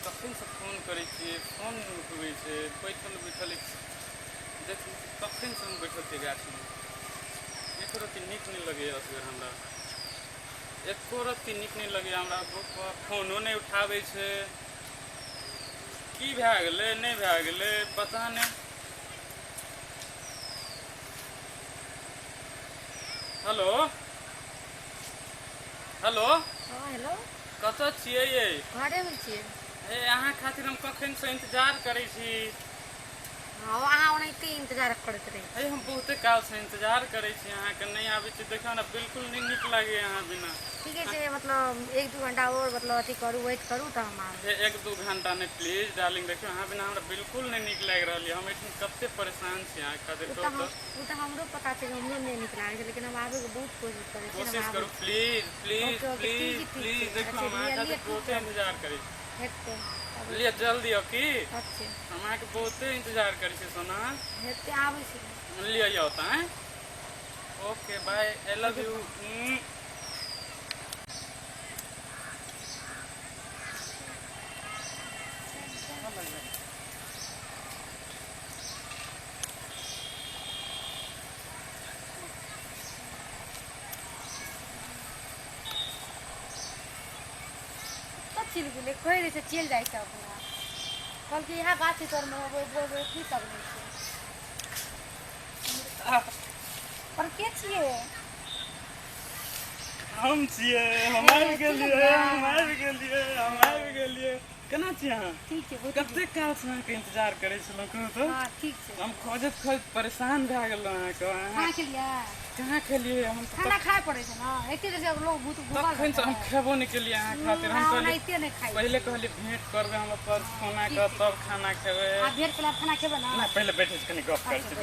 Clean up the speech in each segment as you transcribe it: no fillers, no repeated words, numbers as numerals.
कखन से फोन करै छियै फोन नहि उठबै छै बैठल बैठल देखू कखन से हम बैठल छियै गाछीमे एको रत्ती नीक नहि लगैए असगर हमरा एको रत्ती नीक नहि लगैए हमरा फोनो नहि उठाबै छै की भए गेलै नहि भए गेलै पता नहि हेलो हेलो हाँ हेलो कतऽ छियै यै घरेमे छियै हे अहाँ खातिर हम कखनसँ इंतजार करै छी हाँ अहाँ ओनाहिते इंतजार करैत रही हे हम बहुते कालसँ इंतजार करै छी अहाँके नहीं आबै छी देखियौ ने बिल्कुल नहीं नीक लागैए अहाँ बिना ठीके छै मतलब 1-2 घंटा और मतलब अथी करू वेट करू तऽ हम आब हे 1-2 घंटा नहीं प्लीज डार्लिंग देखियौ अहाँ बिना हमरा बिल्कुल नहीं नीक लागि रहल यऽ हम एहिठाम कते परेशान छी अहाँ खातिर कहू उ तऽ हमरो पता छै हमरो नहीं नीक लागै छै लेकिन हम आबैके बहुत कोशिश करै छी कोशिश करू please please okay, okay, please ठीक प्लीज छै, देखियौ हम अहाँ खातिर बहुते इंतजार करै छी हेतै लिअ जल्दी आउ की अच्छे हम अहाँके बहुते इंतजार करै छी सोना हेतै आबै छी लिअ यौ तऽ okay bye I love you चलि गेलै कहै रहै छै चलि जाइ छै अपना कहलकै इएह गाछ तरमे बोलबै की करबै पर के छियै हम छियै हम आबि गेलियै केना छी अहाँ ठीक छै बहुत कते कालसँ अहाँके इंतजार करै छलहुँ कहू तऽ हाँ ठीक छै हम खोजैत परेशान भए गेलहुँ अहाँके खाना खेलियै कहाँ खेलियै हम खाना खाय पड़ै छै ने एते देर से लोग भूत तखन से हम खेबो नहीं केलियै अहाँ खातिर हम ओनाहिते नहीं खाइ पहले कहलियै भेंट करबै हम पर खाना के तब खाना खेबै आ भेट पहले खाना खेबै ने पहले बैठे छी कनि गप करै छी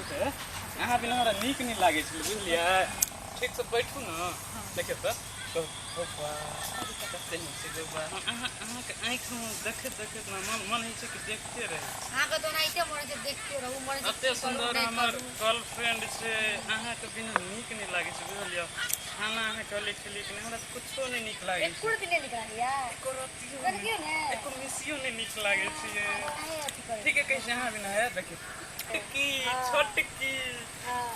अहाँ बिना हमरा नीक नहीं लागै छलै बुझलियै ठीक से बैठू ने देखियौ तऽ कते नीक छै अहाँके आँखिमे देखैत देखैत ने मन होइ छै कि देखते रही अहाँके तो ओनाहिते मोन छै देखते रहू मोन छै एते सुन्दर हमर गर्लफ्रेंड छै अहाँके बिना नीक नहीं लागै छै बुझलियै खाना अहाँ कहलियै खेलियै कि हमरा कुछो नहीं नीक लागै छै एको दिन नहीं निकला एको रत्तियो एको मिसियो नहीं नीक लागै छै ठीक है कैसे अहाँ बिना है देखियौ छोटकी छोटकी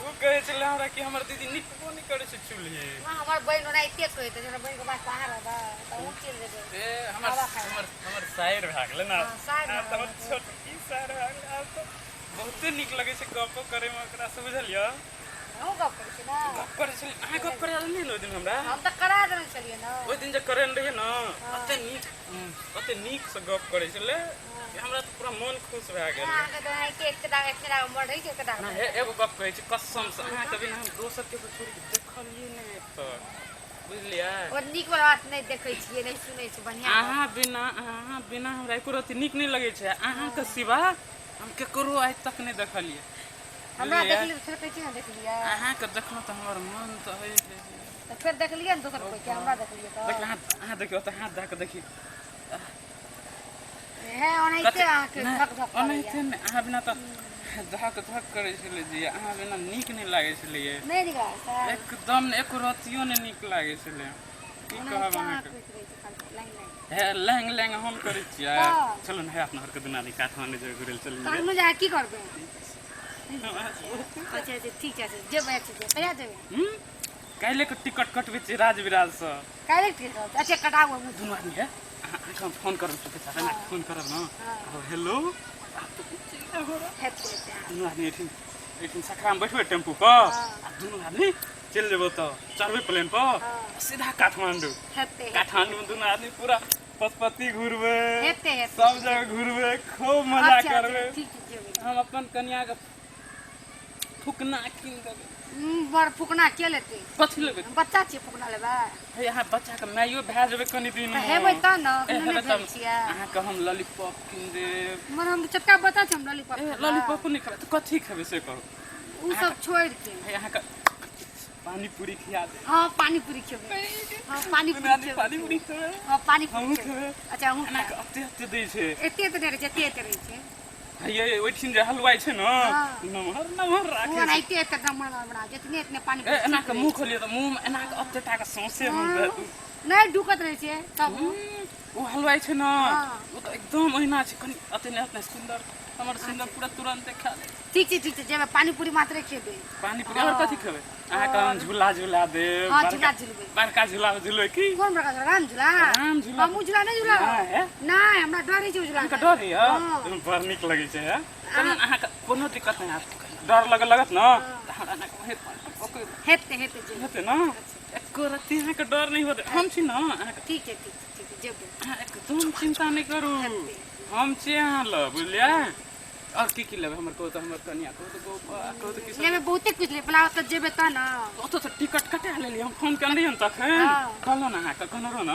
वो कहै छलै हमरा कि हमर दीदी निकबो नहीं करै छै चूल्हे हमर बहन ओनाहिते कहैत छै हमरा बहनके बात बाहर रहबा तऽ हम चलि जेबै ए हमर शायर भए गेलै ने हमर छोटकी शायर भए गेलै आब तऽ बहुते नीक लगै छै गप्पो करैमे ओकरासँ बुझलियै अहूँ गप करै छी ने गप करै छलियै अहाँ गप करा देलियै ने ओहि दिन हमरा हम तऽ करा देने छलियै ने ओहि दिन जे करेने रहियै ने कते नीक से गप करै छलै हमरा तऽ पूरा मन खुश भए गेल अहाँके तो ओनाहिते एकटा उमर रहै छै एकटा ना एगो गप कहै छी कसम से अहाँके बिना हम दोसरके छोड़ि कऽ देखलियै नहि तऽ बुझलियै और नीक वाला बात नहीं देखै छियै नहीं सुनै छी बढ़िया अहाँ बिना हमरा एको रत्ती नीक नहीं लगै छै अहाँके सिवा हम केकरो आइ तक नहीं देखलियै हमरा देखलियै तो फेर कहै छी ना देखलियै अहाँके देखलहुँ तऽ हमर मन तऽ होइ तो फिर देखलियै ने दोसर कोई के हमरा देखलियै तो देखियौ अहाँ देखियौ तऽ हाथ दए कऽ देखियौ है ओनाहिते अहाँके धक धक ओनाहिते नहि अहाँ बिना तऽ धक धक करै छलै जी अहाँ बिना नीक नहीं लागै छलै नहीं निकला सर एकदम एको रत्तियो नहीं नीक लागै छलै की कहब अहाँके हे लैंग लैंग हम करै छियै चलू ने हे अपना घरके दुनाली काठमांडू जे घुरै लए चलि काठमांडू जा की करबै अच्छा अच्छा ठीक छै जेबै कहिया जेबै काल्हि के टिकट कटबै छियै राजविराजसँ काल्हि टिकट अच्छा कटाउ हम दुनू आदमी हे अहाँ फोन करब चुपे चाप फोन करब ने हेलो दुनू आदमी एठिन सकरामे बैठबै टेम्पू पर आ दुनू आदमी चलि जेबौ तऽ चढ़बै प्लेन पर सीधा काठमांडू काठमांडू दुनू आदमी पूरा पशुपति घूरबै सब जगह घूरबै खूब मजा करबै हम अपन कन्याके फुकना कीन देबै बड़ फुकना के लेतै कथी लेबै बच्चा छियै फुकना लेबै हे अहाँ बच्चाके माइयो भए जेबै कनि दिन हेबै तब ने हेबै तब छियै अहाँके हम लॉलीपॉप कीन देब मगर हम छोटका बच्चा छै हम लॉलीपॉप नहीं खेबै तऽ कथी खेबै से कहू उ सब छोड़ि के हे अहाँके पानी पूरी खिया दे हां पानी पूरी खेबै हां पानी पूरी खेबै हां पानी हमहूँ पूरी खेबै अच्छा हमहूँ अहाँके एते दै छै एते रहै छै एते रहै छै हे ओइठिन जे हलवाई छै ने नमहर राखै छै ओनाहिते एते नमहर बना जितने पानी एना के मुंह खोलिए तऽ मुंह में एना के एते टा के सौंसे हम नहीं ढुकत रहे छे तब ओ हलवाई छै ना हाँ। वो तो एकदम ओहिना छै कनी अतने अतने सुंदर हमर सुंदर पूरा तुरंत खा ले ठीक छे जेबे पानी पूरी मात्र खेबे पानी पूरी और कथि खेबै अहाँ के हम झूला झूला दे हां झूला झूलबे बड़का झूला झूलो की कोन प्रकार का राम झूला राम झूला हम झूला नहीं झूला हाँ, है? नहीं हमरा डर है झूला अहाँके डर है हाँ। तुम बड़ नीक लगै छै है चलू अहाँके कोनो दिक्कत नहीं हैत डर लगत न त हमरा ना कहे पकड़ हेते हेते जे हेतै न एको रत्ती अहाँके डर नहीं होत हम छी न अहाँके ठीक है जेबे अहाँ एकदम चिंता नहीं करू हम छी अहाँ ल बुझलियै और की लेबै हमर को तो हमर कन्या को तो किसी लेबे बहुते कुछ ले पला त जेबे त ना ओतो तो टिकट कटा लेली हम फोन कर लियन तखन हाँ। कहलो ना अहाँके कहलो न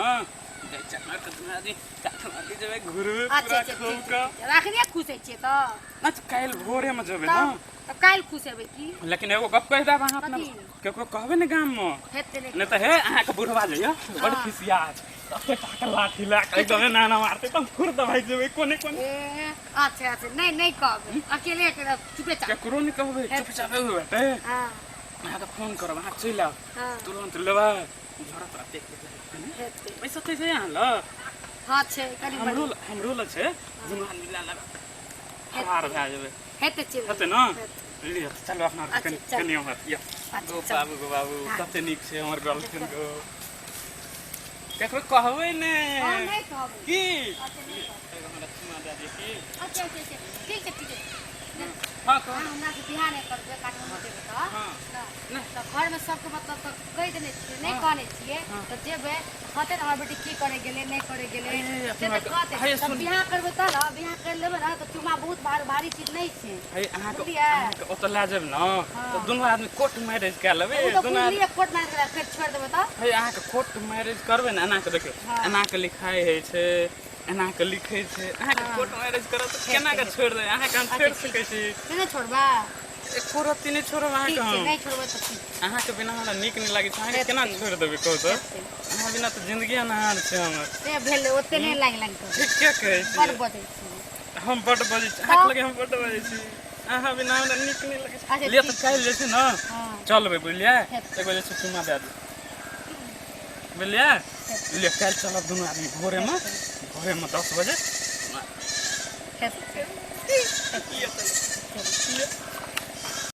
जाय चक्कर के तुम्हारी काठमांडू जेबै घुरबे अच्छा पूरा खूब का राखने खुश छे त अच्छा काल भोरे में जेबै न तब काल खुश हेबे की लेकिन एगो गप कह देब अहाँ अपना कथी? केकरो कहबे ने गाम में हेते नहीं नहीं तो हे अहाँके बुढ़वा जइया बड़ हाँ। खिसिया छै टाका लाठी ला के एकदम नाना मारते तब खुर दबाई जेबै कोने कोने ए अच्छा नहीं कहबे अकेले चुपे चा केकरो नहीं कहबै चुपचाप हो बेटे हां अहाँके फोन करब अहाँ चलि आउ हां तुरंत लेबै झोरा तोरा देख हेते पैसा तै छै अहाँ ल हां छे कनी हमरो ल छै जुमान मिला लगा हार भए जेबै हेते चल हेतै न लियो चलो अपना अच्छा, चल। कनियो मत यो अच्छा, गो चल। बाबू कते नीक छै हमर गर्लफ्रेंड गो केकरो कहबै ने हां नहीं कहबे की अच्छा नहीं कहबे एगो हमरा चुमा दे दे की अच्छा ठीक है हां कह हमरा से बिहार नहीं करबे काठमांडू देबे त हां तो घर में सबके मतलब तो कह देने छिए नहीं कहने छिए तो जेबे कहते हमर बेटी की करे गेले नहीं करे गेले से तो कहते तब बियाह करबे त ना बियाह कर लेबे ना तो चुमा बहुत भारी चीज नहीं छे हे अहाँके बुझलियै? अहाँके ओतऽ लए जाब न तऽ दुनू आदमी कोर्ट मैरिज कए लेबै वो तो दुनू आदमी पूरी कोर्ट में फिर छोड़ देबे त हे अहाँके कोर्ट मैरिज करबै ने एनाके देखियौ हाँ। एनाके लिखाइ होइ छै एनाके लिखै छै अहाँके कोर्ट मैरिज करब तऽ केनाके छोड़ि देबै अहाँके हम छोड़ि सकै छी नहीं छोड़बा एको रत्ती नहि छोड़ब ठीक अहाँके है हम नहीं छोड़बे तो ठीक अहाँके बिना हमरा नीक नहि लागै छै अहाँके केना छोड़ि देबै कहू तऽ अहाँ बिना तऽ जिन्दगी अनहार छै हमर से भेले ओते नहीं लाग तो ठीके कहै बड़ छी बजै छी हम बड्ड बजै छी अहाँके लगे हम बड्ड बजै छी अहाँ बिना हमरा नीक नहि लागै छै अच्छा, लिअ तऽ ठीक काल्हि जे छै ने हां चलबै बुझलियै हेतै। एगो जे छै चुमा दए देबै बुझलियै लिअ काल्हि चलब दुनू आदमी भोरेमे 10 बजे हेते लिअ तऽ लिअ